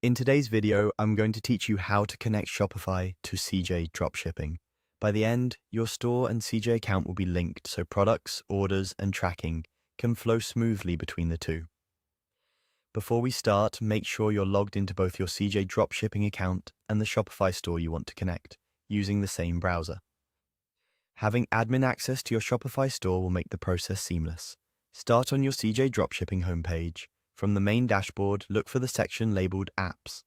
In today's video, I'm going to teach you how to connect Shopify to CJ Dropshipping. By the end, your store and CJ account will be linked so products, orders, and tracking can flow smoothly between the two. Before we start, make sure you're logged into both your CJ Dropshipping account and the Shopify store you want to connect, using the same browser. Having admin access to your Shopify store will make the process seamless. Start on your CJ Dropshipping homepage. From the main dashboard, look for the section labeled Apps.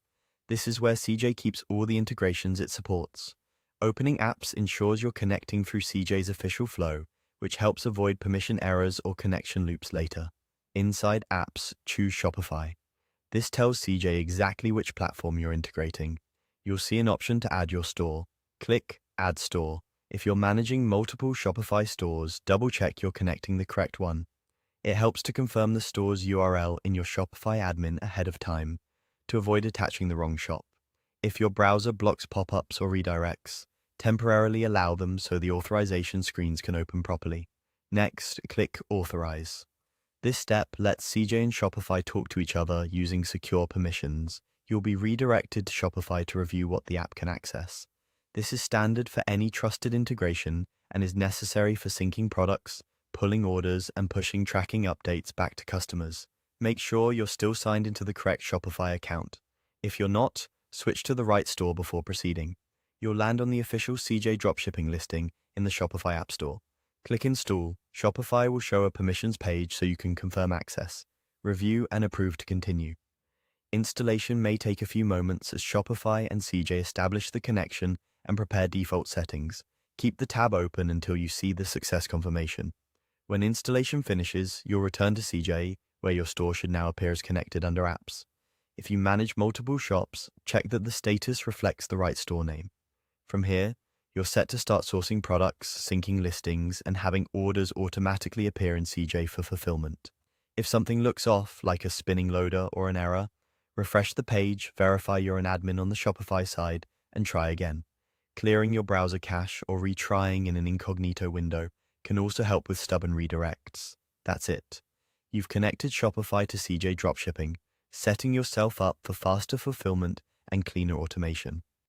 This is where CJ keeps all the integrations it supports. Opening apps ensures you're connecting through CJ's official flow, which helps avoid permission errors or connection loops later. Inside Apps, choose Shopify. This tells CJ exactly which platform you're integrating. You'll see an option to add your store. Click Add Store. If you're managing multiple Shopify stores, double-check you're connecting the correct one. It helps to confirm the store's URL in your Shopify admin ahead of time to avoid attaching the wrong shop. If your browser blocks pop-ups or redirects, temporarily allow them so the authorization screens can open properly. Next, click Authorize. This step lets CJ and Shopify talk to each other using secure permissions. You'll be redirected to Shopify to review what the app can access. This is standard for any trusted integration and is necessary for syncing products, pulling orders, and pushing tracking updates back to customers. Make sure you're still signed into the correct Shopify account. If you're not, switch to the right store before proceeding. You'll land on the official CJ Dropshipping listing in the Shopify App Store. Click Install. Shopify will show a permissions page so you can confirm access, review, and approve to continue. Installation may take a few moments as Shopify and CJ establish the connection and prepare default settings. Keep the tab open until you see the success confirmation. When installation finishes, you'll return to CJ, where your store should now appear as connected under Apps. If you manage multiple shops, check that the status reflects the right store name. From here, you're set to start sourcing products, syncing listings, and having orders automatically appear in CJ for fulfillment. If something looks off, like a spinning loader or an error, refresh the page, verify you're an admin on the Shopify side, and try again. Clearing your browser cache or retrying in an incognito window can also help with stubborn redirects. That's it. You've connected Shopify to CJ Dropshipping, setting yourself up for faster fulfillment and cleaner automation.